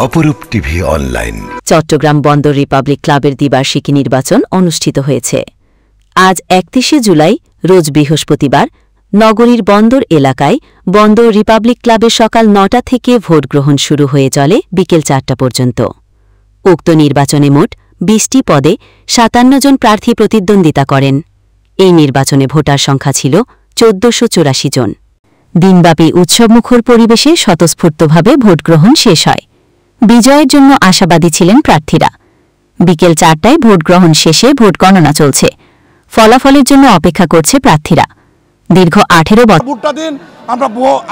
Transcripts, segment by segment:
অপরূপ TV online. Chittagong বন্দর Republic ক্লাবের দ্বিবার্ষিকী নির্বাচন অনুষ্ঠিত হয়েছে। আজ 31শে জুলাই রোজ বৃহস্পতিবার নগরীর বন্দর এলাকায় বন্দর রিপাবলিক ক্লাবের সকাল ৯টা থেকে ভোট গ্রহণ শুরু হয়ে চলে বিকেল ৪টা পর্যন্ত। উক্ত নির্বাচনে মোট ২০টি পদে ৫৭ জন প্রার্থী প্রতিদ্বন্দ্বিতা করেন। এই নির্বাচনে ভোটার সংখ্যা ছিল ১৪৮৪ জন। দিনব্যাপী উৎসবমুখর পরিবেশে স্বতঃস্ফূর্তভাবে ভোটগ্রহণ শেষ হয়। বিজয়ের জন্য আশাবাদী ছিলেন প্রার্থীরা। বিকেল ৪টায় ভোট গ্রহণ শেষে ভোট গণনা চলছে। ফলাফলের জন্য অপেক্ষা করছে প্রার্থীরা। দীর্ঘ ১৮ বছর ভোটটা দিন,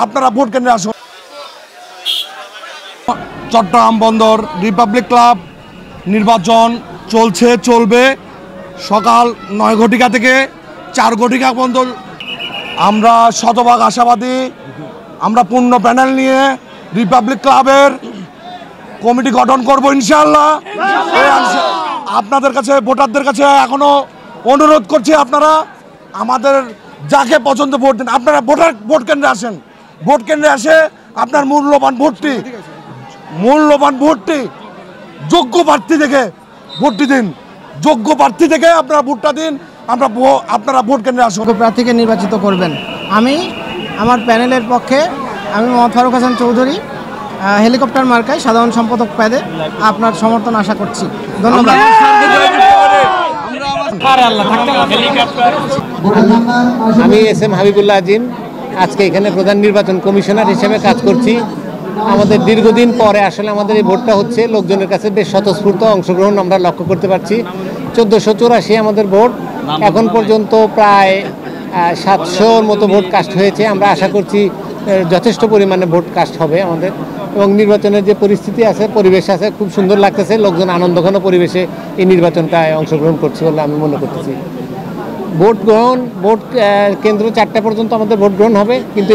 আপনারা ভোট কেন্দ্রে আসুন। চট্টগ্রাম বন্দর রিপাবলিক ক্লাব নির্বাচন চলবে সকাল ৯ ঘটিকা থেকে ৪ ঘটিকা পর্যন্ত। আমরা শতভাগ আশাবাদী। আমরা পূর্ণ প্যানেল নিয়ে রিপাবলিক ক্লাবের কমিটি গঠন করব ইনশাআল্লাহ। আপনাদের কাছে, ভোটারদের কাছে এখনো অনুরোধ করছি, আপনারা আমাদের যাকে পছন্দ ভোট দিন। আপনারা ভোট কেন্দ্রে আসেন। ভোট কেন্দ্রে আসে আপনার মূল্যবান ভোটটি যোগ্য প্রার্থী থেকে ভোটটি দিন। যোগ্য প্রার্থী থেকে আপনারা ভোটটা দিন। আপনারা ভোট কেন্দ্রে আসুন। প্রার্থীকে নির্বাচিত করবেন। আমি আমার প্যানেলের পক্ষে আমি মোহাম্মদ ফারুক হাসান চৌধুরী, হেলিকপ্টার মার্কায় সাধারণ সম্পাদক পদে আপনার সমর্থন আশা করছি। ধন্যবাদ। আমি এস.এম. হাবিবুল্লাহ আজিম, আজকে এখানে প্রধান নির্বাচন কমিশনার হিসেবে কাজ করছি। আমাদের দীর্ঘদিন পরে আসলে আমাদের এই ভোটটা হচ্ছে, লোকজনের কাছে বেশ স্বতঃস্ফূর্ত অংশগ্রহণ আমরা লক্ষ্য করতে পারছি। ১৪৮৪ আমাদের ভোট। এখন পর্যন্ত প্রায় ৭০০-র মতো ভোট কাস্ট হয়েছে। আমরা আশা করছি যথেষ্ট পরিমাণে ভোট কাস্ট হবে আমাদের। এবং নির্বাচনের যে পরিস্থিতি আছে, পরিবেশ আছে, খুব সুন্দর লাগতেছে। লোকজন আনন্দঘন পরিবেশে এই নির্বাচনটায় অংশগ্রহণ করছে বলে আমি মনে করতেছি। ভোট কেন্দ্র ৪টা পর্যন্ত আমাদের ভোট গ্রহণ হবে, কিন্তু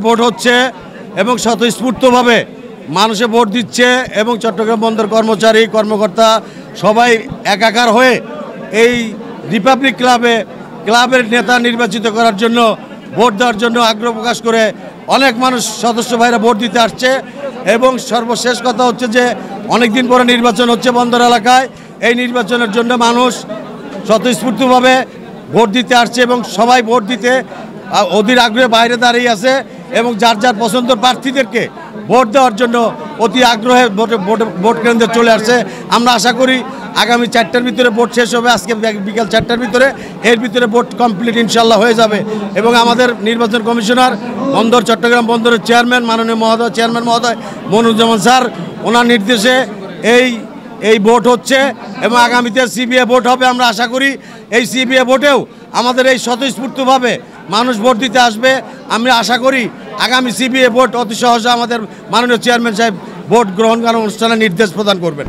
ভোট হচ্ছে এবং স্বতঃস্ফূর্তভাবে মানুষে ভোট দিচ্ছে এবং চট্টগ্রাম বন্দর কর্মচারী কর্মকর্তা সবাই একাকার হয়ে এই রিপাবলিক ক্লাবের নেতা নির্বাচিত করার জন্য, ভোট দেওয়ার জন্য আগ্রহ প্রকাশ করে অনেক মানুষ সদস্য ভাইরা ভোট দিতে আসছে। এবং সর্বশেষ কথা হচ্ছে যে অনেক দিন পরে নির্বাচন হচ্ছে বন্দর এলাকায়। এই নির্বাচনের জন্য মানুষ স্বতঃস্ফূর্তভাবে ভোট দিতে আসছে এবং সবাই ভোট দিতে অধীর আগ্রহে বাইরে দাঁড়িয়ে আছে এবং যার যার পছন্দের প্রার্থীদেরকে ভোট দেওয়ার জন্য অতি আগ্রহে ভোট কেন্দ্রে চলে আসছে। আমরা আশা করি আগামী ৪টার ভিতরে ভোট শেষ হবে। আজকে বিকাল ৪টার ভিতরে, এর ভিতরে ভোট কমপ্লিট ইনশাল্লাহ হয়ে যাবে। এবং আমাদের নির্বাচন কমিশনার চট্টগ্রাম বন্দরের চেয়ারম্যান, মাননীয় চেয়ারম্যান মহোদয় মনুজ্জামান স্যার, ওনার নির্দেশে এই ভোট হচ্ছে এবং আগামীতে সিবিএ ভোট হবে। আমরা আশা করি এই সিবিএ ভোটেও আমাদের এই স্বতঃস্ফূর্তভাবে মানুষ ভোট দিতে আসবে। আমি আশা করি আগামী সিবিএ ভোট অতি সহজে আমাদের মাননীয় চেয়ারম্যান সাহেব ভোট গ্রহণ করার অনুষ্ঠানে নির্দেশ প্রদান করবেন।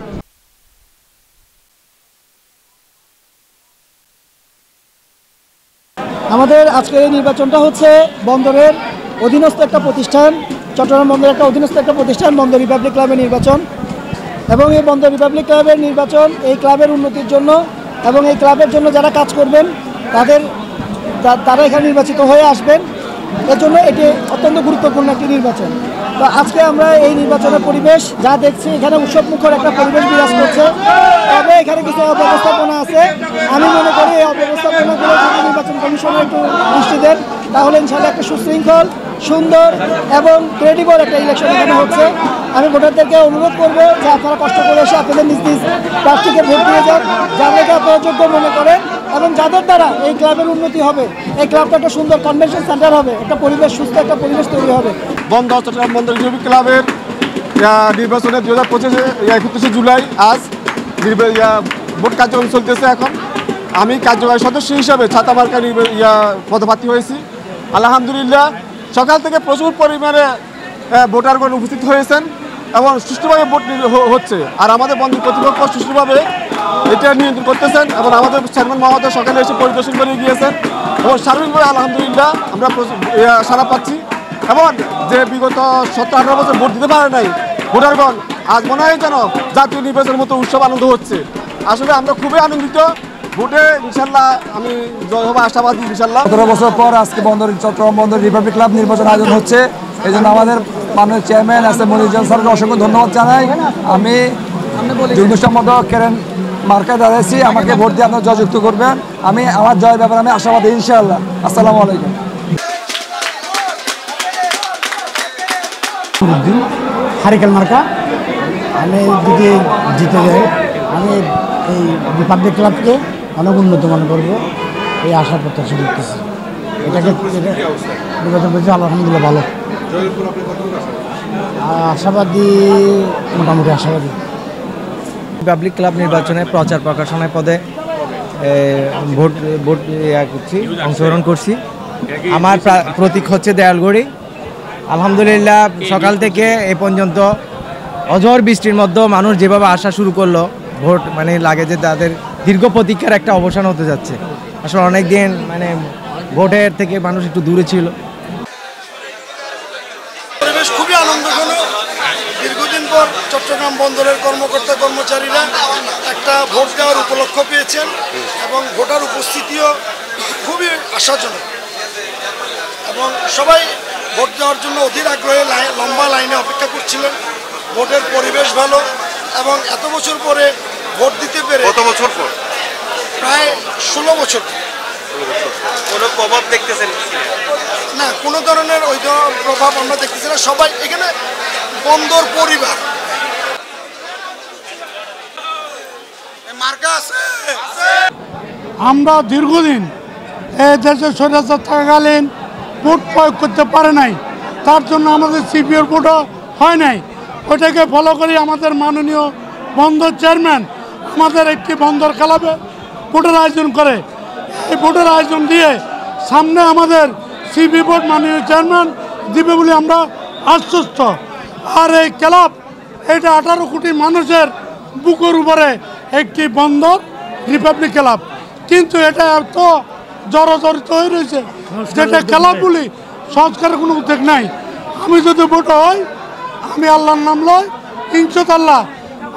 আমাদের আজকের এই নির্বাচনটা হচ্ছে বন্দরের অধীনস্থ একটা প্রতিষ্ঠান, চট্টগ্রাম বন্দরের একটা অধীনস্থ একটা প্রতিষ্ঠান, বন্দর রিপাবলিক ক্লাবের নির্বাচন। এবং এই বন্দর রিপাবলিক ক্লাবের নির্বাচন এই ক্লাবের উন্নতির জন্য এবং এই ক্লাবের জন্য যারা কাজ করবেন তারা এখানে নির্বাচিত হয়ে আসবেন। এর জন্য এটি অত্যন্ত গুরুত্বপূর্ণ একটি নির্বাচন। তো আজকে আমরা এই নির্বাচনের পরিবেশ যা দেখছি, এখানে উৎসবমুখর একটা পরিবেশ বিরাজ করছে। তবে এখানে কিছু অব্যবস্থাপনা আছে। আমি মনে করি এই অব্যবস্থাপনাগুলো যদি নির্বাচন কমিশনের একটু দৃষ্টি দেন, তাহলে ইনশাআল্লাহ একটা সুশৃঙ্খল, সুন্দর এবং ক্রেডিবল একটা ইলেকশন এখানে হচ্ছে। আমি ভোটারদেরকে অনুরোধ করবো যে আপনারা কষ্ট করে এসে আপনাদের নিজ নিজ প্রার্থীকে ভোট দিয়ে যান, যাদেরকে আপনারা যোগ্য মনে করেন এবং যাদের দ্বারা এই ক্লাবের উন্নতি হবে। এই ক্লাবটা একটা সুন্দর কনভেনশন সেন্টার হবে, একটা পরিবেশ, সুস্থ একটা পরিবেশ তৈরি হবে। চট্টগ্রাম বন্দর রিপাবলিক ক্লাবের নির্বাচনে ২০২৫ জুলাই আজ ভোট কার্যক্রম চলতেছে। এখন আমি কার্যকরী সদস্য হিসাবে ছাতা মার্কা পদপ্রার্থী হয়েছি। আলহামদুলিল্লাহ, সকাল থেকে প্রচুর পরিমাণে ভোটারগণ উপস্থিত হয়েছেন এবং সুষ্ঠুভাবে ভোট হচ্ছে। আর আমাদের বন্দর কর্তৃপক্ষ সুষ্ঠুভাবে এটা নিয়ন্ত্রণ করতেছেন এবং আমাদের চেয়ারম্যান মহোদয় সকালে এসে পরিদর্শন করে গিয়েছেন এবং সার্বিকভাবে আলহামদুলিল্লাহ আমরা সাড়া পাচ্ছি। এবং যে বিগত 17-18 বছর ভোট দিতে পারে নাই ভোটারগণ আজ মনে হয় যেন জাতীয় নির্বাচনের মতো উৎসব আনন্দ হচ্ছে। আসলে আমরা খুবই আনন্দিত। ভোটে ইনশাল্লাহ আমি জয় হবো আশাবাদী ইনশাল্লাহ। 17 বছর পর আজকে চট্টগ্রাম বন্দর রিপাবলিক ক্লাব নির্বাচন আয়োজন হচ্ছে। এই জন্য আমাদের মাননীয় চেয়ারম্যান আছে মনিরুজ্জামান স্যারকে অসংখ্য ধন্যবাদ জানাই। আমি যুগ্ম সম্পাদক কেরেন মার্কায় দাঁড়িয়েছি, আমাকে ভোট দিয়ে আপনারা জয়যুক্ত করবেন। আমি আমার জয়ের ব্যাপারে আমি আশাবাদী ইনশাআল্লাহ। আসসালামু আলাইকুম। হারিকেল মার্কা, আমি যদি জিতে যাই আমি এই রিপাবলিক ক্লাবকে অনেক উন্নত মনে করবো, এই আশা প্রত্যাশা করতেছি। এটাকে নির্বাচন করছি আলহামদুলিল্লাহ ভালো, আশাবাদী, মোটামুটি আশাবাদী। রিপাবলিক ক্লাব নির্বাচনে প্রচার প্রকাশনার পদে ভোট করছি, অংশগ্রহণ করছি। আমার প্রতীক হচ্ছে দেয়ালগড়ি। আলহামদুলিল্লাহ সকাল থেকে এ পর্যন্ত অঝড় বৃষ্টির মধ্যে মানুষ যেভাবে আসা শুরু করলো, ভোট মানে লাগে যে তাদের দীর্ঘ প্রতীক্ষার একটা অবসান হতে যাচ্ছে। আসলে অনেক দিন মানে ভোটের থেকে মানুষ একটু দূরে ছিল। পরিবেশ খুবই আনন্দঘন। দীর্ঘদিন পর চট্টগ্রাম বন্দরের কর্মকর্তা কর্মচারীরা একটা ভোট দেওয়ার উপলক্ষ পেয়েছেন এবং ভোটার উপস্থিতিও খুবই আশাজনক এবং সবাই ভোট দেওয়ার জন্য অধীর আগ্রহে লম্বা লাইনে অপেক্ষা করছিলেন। ভোটের পরিবেশ ভালো এবং এত বছর পরে ভোট দিতে পেরে। কত বছর পর? প্রায় 16 বছর। কোনো প্রভাব দেখতেছেন না? কোনো ধরনের ওই প্রভাব আমরা দেখতেছি না। সবাই এখানে বন্দর পরিবার। আমরা দীর্ঘদিন এই দেশের স্বৈরাচার থাকাকালীন ভোট প্রয়োগ করতে পারে নাই, তার জন্য আমাদের সিপিওর ভোটও হয় নাই। ওইটাকে ফলো করি আমাদের মাননীয় বন্দর চেয়ারম্যান আমাদের একটি বন্দর ক্লাবে ভোটের আয়োজন করে। এই ভোটের আয়োজন দিয়ে সামনে আমাদের সিপি ভোট মাননীয় চেয়ারম্যান দিবে বলে আমরা আশ্বস্ত। আর এই ক্লাব এটা 18 কোটি মানুষের বুকের উপরে একটি বন্দর রিপাবলিক ক্লাব, কিন্তু এটা এত জড়জড়িত হয়ে রয়েছে যেটা ক্লাব বলি সংস্কারের কোনো উদ্যোগ নাই। আমি যদি ভোট হই, আমি আল্লাহর নাম লয় ইনশাআল্লাহ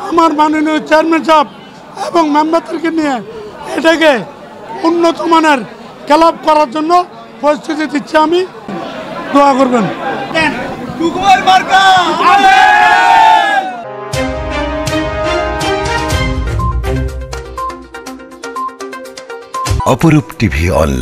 আমার মাননীয় চেয়ারম্যান সাহেব এবং মেম্বারদেরকে নিয়ে এটাকে উন্নত মানের ক্লাব করার জন্য পরিস্থিতি দিচ্ছি। আমি দোয়া করবেন। অপরূপ টিভি অনলাইন।